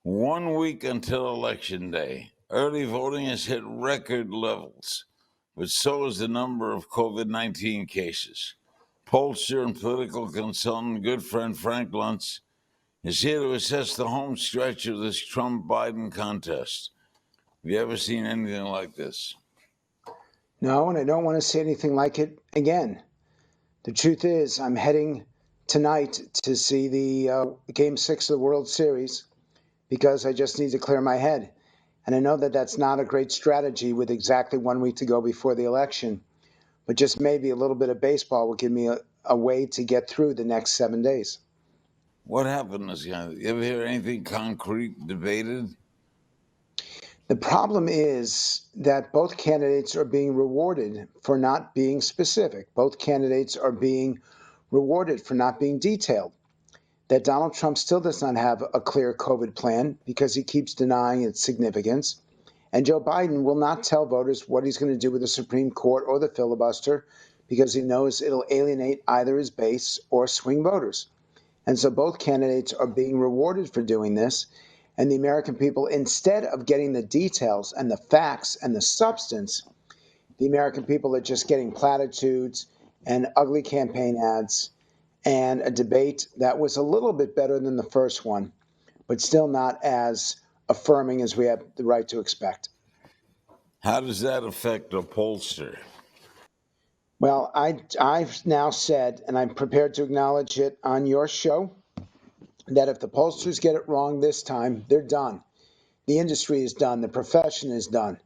1 week until Election Day. Early voting has hit record levels, but so is the number of COVID-19 cases. Pollster and political consultant, good friend Frank Luntz, is here to assess the home stretch of this Trump-Biden contest. Have you ever seen anything like this? No, and I don't want to see anything like it again. The truth is, I'm heading tonight to see the Game 6 of the World Series because I just need to clear my head. And I know that that's not a great strategy with exactly 1 week to go before the election, but just maybe a little bit of baseball will give me a way to get through the next 7 days. What happened this guy? You ever hear anything concrete debated? The problem is that both candidates are being rewarded for not being specific. Both candidates are being rewarded for not being detailed. That Donald Trump still does not have a clear COVID plan because he keeps denying its significance. And Joe Biden will not tell voters what he's going to do with the Supreme Court or the filibuster because he knows it'll alienate either his base or swing voters. And so both candidates are being rewarded for doing this. And the American people, instead of getting the details and the facts and the substance, the American people are just getting platitudes and ugly campaign ads and a debate that was a little bit better than the first one, but still not as affirming as we have the right to expect. How does that affect a pollster? Well, I've now said, and I'm prepared to acknowledge it on your show, that if the pollsters get it wrong this time, they're done. The industry is done. The profession is done.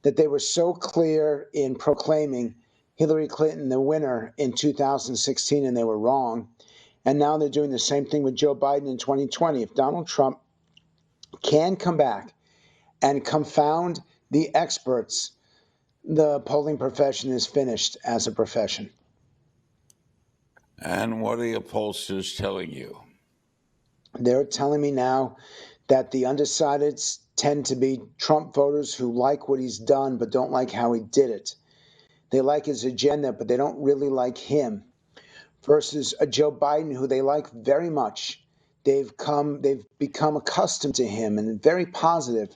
That they were so clear in proclaiming Hillary Clinton the winner in 2016 and they were wrong. And now they're doing the same thing with Joe Biden in 2020. If Donald Trump can come back and confound the experts, the polling profession is finished as a profession. And what are your pollsters telling you? They're telling me now that the undecideds tend to be Trump voters who like what he's done but don't like how he did it. They like his agenda, but they don't really like him. Versus a Joe Biden who they like very much. They've become accustomed to him and very positive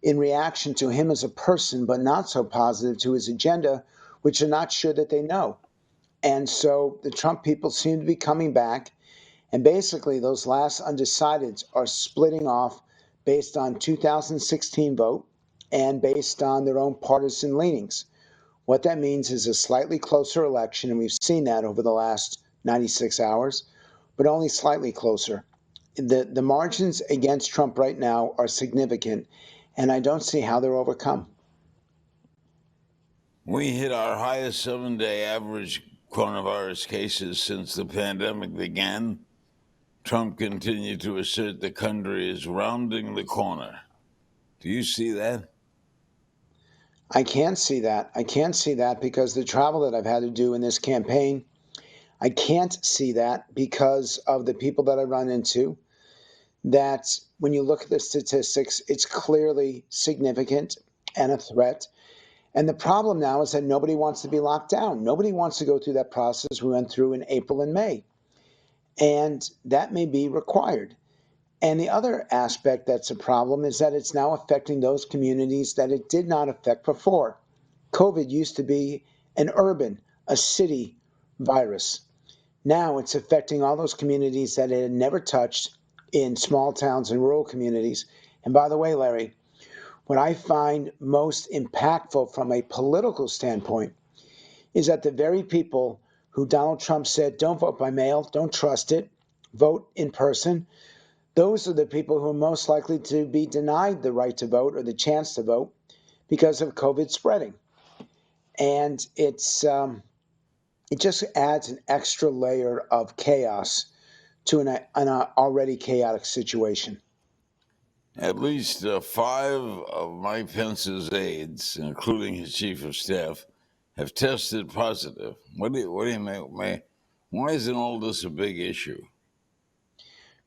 in reaction to him as a person, but not so positive to his agenda, which they're not sure that they know. And so the Trump people seem to be coming back. And basically, those last undecideds are splitting off based on 2016 vote and based on their own partisan leanings. What that means is a slightly closer election, and we've seen that over the last 96 hours, but only slightly closer. The margins against Trump right now are significant, and I don't see how they're overcome. We hit our highest 7-day average coronavirus cases since the pandemic began. Trump continued to assert the country is rounding the corner. Do you see that? I can't see that. I can't see that because the travel that I've had to do in this campaign, I can't see that because of the people that I run into. That when you look at the statistics, it's clearly significant and a threat. And the problem now is that nobody wants to be locked down. Nobody wants to go through that process we went through in April and May. And that may be required. And the other aspect that's a problem is that it's now affecting those communities that it did not affect before. COVID used to be an urban, a city virus. Now it's affecting all those communities that it had never touched in small towns and rural communities. And by the way, Larry, what I find most impactful from a political standpoint is that the very people who Donald Trump said, don't vote by mail, don't trust it, vote in person, those are the people who are most likely to be denied the right to vote or the chance to vote because of COVID spreading. And it just adds an extra layer of chaos to an already chaotic situation. At least 5 of Mike Pence's aides, including his chief of staff, have tested positive. What do you make? Why isn't all this a big issue?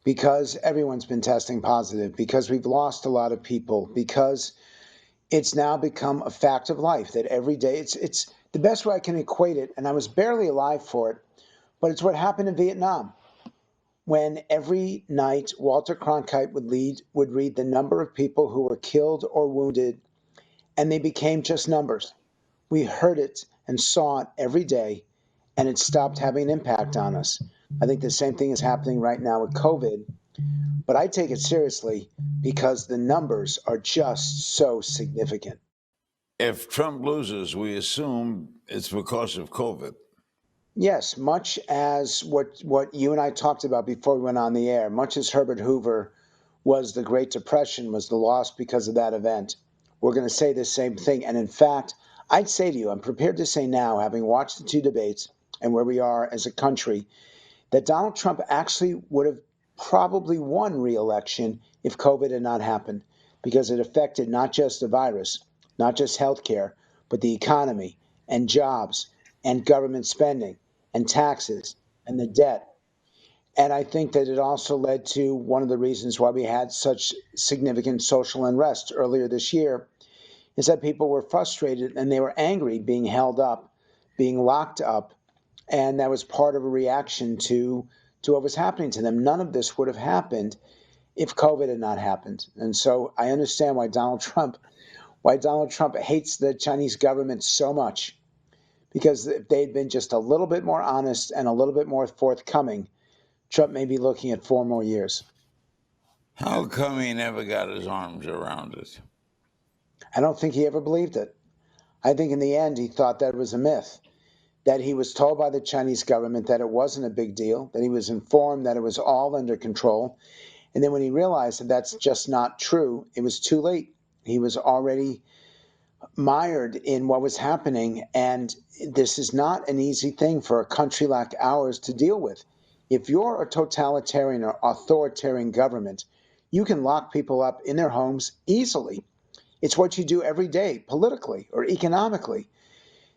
Because everyone's been testing positive, because we've lost a lot of people, because it's now become a fact of life that every day it's the best way I can equate it, and I was barely alive for it, but it's what happened in Vietnam. when every night Walter Cronkite would read the number of people who were killed or wounded, and they became just numbers. We heard it and saw it every day, and it stopped having an impact on us. I think the same thing is happening right now with COVID, but I take it seriously because the numbers are just so significant. If Trump loses, we assume it's because of COVID. Yes, much as what you and I talked about before we went on the air, much as Herbert Hoover was the Great Depression, was the loss because of that event. We're going to say the same thing. And in fact, I'd say to you, I'm prepared to say now, having watched the two debates and where we are as a country, that Donald Trump actually would have probably won re-election if COVID had not happened, because it affected not just the virus, not just healthcare, but the economy and jobs and government spending and taxes and the debt. And I think that it also led to one of the reasons why we had such significant social unrest earlier this year, is that people were frustrated and they were angry being held up, being locked up, and that was part of a reaction to what was happening to them. None of this would have happened if COVID had not happened. And so I understand why Donald Trump hates the Chinese government so much, because if they'd been just a little bit more honest and a little bit more forthcoming, Trump may be looking at 4 more years. How come he never got his arms around it? I don't think he ever believed it. I think in the end, he thought that it was a myth, that he was told by the Chinese government that it wasn't a big deal, that he was informed that it was all under control. And then when he realized that that's just not true, it was too late. He was already mired in what was happening. And this is not an easy thing for a country like ours to deal with. If you're a totalitarian or authoritarian government, you can lock people up in their homes easily. It's what you do every day, politically or economically.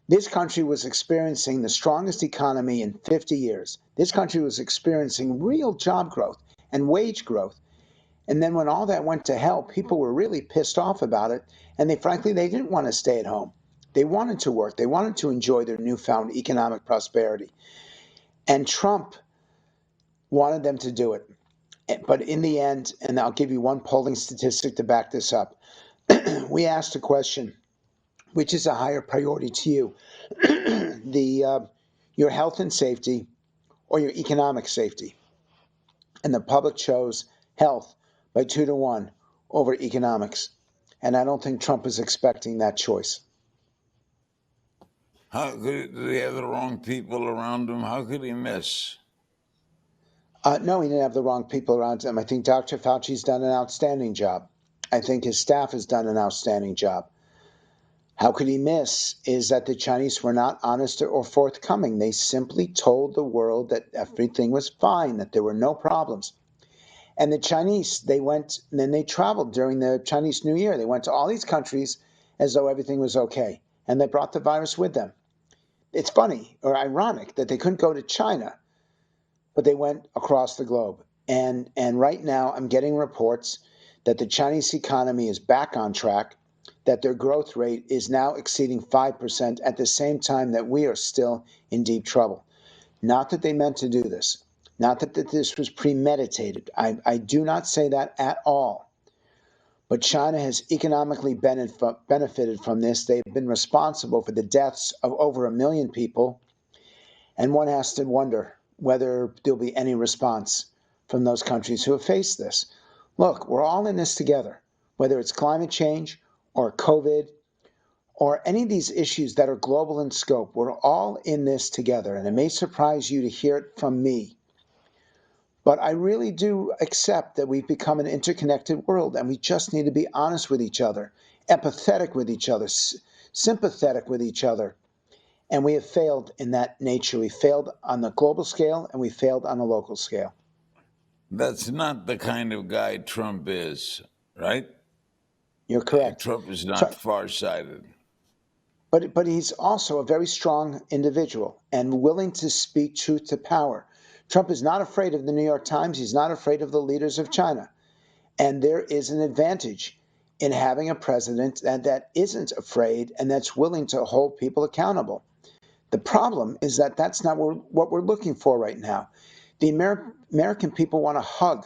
This country was experiencing the strongest economy in 50 years. This country was experiencing real job growth and wage growth. And then when all that went to hell, people were really pissed off about it. And they didn't want to stay at home. They wanted to work. They wanted to enjoy their newfound economic prosperity. And Trump wanted them to do it. But in the end, and I'll give you one polling statistic to back this up, we asked a question, which is a higher priority to you, your health and safety or your economic safety? And the public chose health by 2-1 over economics. And I don't think Trump is expecting that choice. Did he have the wrong people around him? How could he miss? No, he didn't have the wrong people around him. I think Dr. Fauci's done an outstanding job. I think his staff has done an outstanding job. How could he miss is that the Chinese were not honest or forthcoming. They simply told the world that everything was fine, that there were no problems. And the Chinese, they went, and then they traveled during the Chinese New Year. They went to all these countries as though everything was okay. And they brought the virus with them. It's funny or ironic that they couldn't go to China, but they went across the globe. And right now I'm getting reports that the Chinese economy is back on track, that their growth rate is now exceeding 5% at the same time that we are still in deep trouble. Not that they meant to do this. Not that this was premeditated. I do not say that at all. But China has economically benefited from this. They've been responsible for the deaths of over 1 million people. And one has to wonder whether there'll be any response from those countries who have faced this. Look, we're all in this together, whether it's climate change or COVID or any of these issues that are global in scope. We're all in this together. And it may surprise you to hear it from me. But I really do accept that we've become an interconnected world, and we just need to be honest with each other, empathetic with each other, sympathetic with each other. And we have failed in that nature. We failed on the global scale, and we failed on the local scale. That's not the kind of guy Trump is, right? You're correct. Trump is not farsighted. But he's also a very strong individual and willing to speak truth to power. Trump is not afraid of the New York Times. He's not afraid of the leaders of China. And there is an advantage in having a president that isn't afraid and that's willing to hold people accountable. The problem is that that's not what we're looking for right now. The American people want a hug,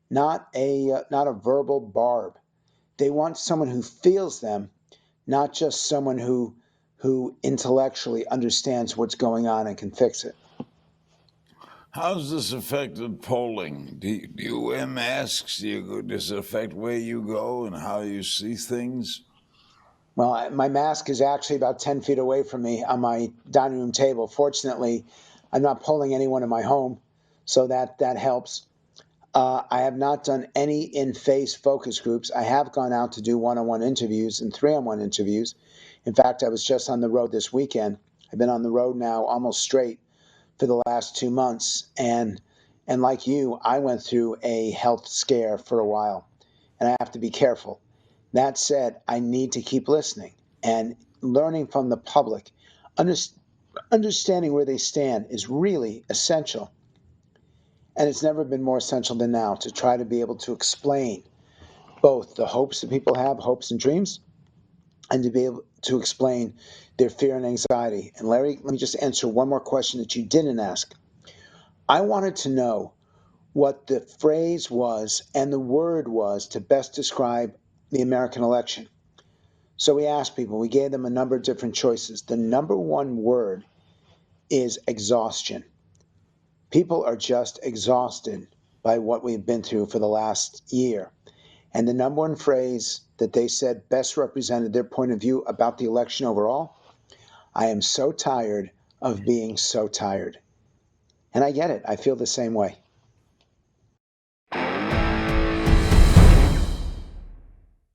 not a verbal barb. They want someone who feels them, not just someone who intellectually understands what's going on and can fix it. How's this affected polling? Do you wear masks? Does it affect where you go and how you see things? Well, my mask is actually about 10 feet away from me on my dining room table. Fortunately, I'm not polling anyone in my home, so that helps. I have not done any in-face focus groups. I have gone out to do one-on-one interviews and three-on-one interviews. In fact, I was just on the road this weekend. I've been on the road now almost straight for the last 2 months, and like you, I went through a health scare for a while, and I have to be careful. That said, I need to keep listening and learning from the public. Understanding where they stand is really essential. And it's never been more essential than now to try to be able to explain both the hopes that people have, hopes and dreams, and to be able to explain their fear and anxiety. And Larry, let me just answer one more question that you didn't ask. I wanted to know what the phrase was and the word was to best describe the American election. So we asked people, we gave them a number of different choices. The number one word is exhaustion. People are just exhausted by what we've been through for the last year. And the number one phrase that they said best represented their point of view about the election overall: I am so tired of being so tired. And I get it. I feel the same way.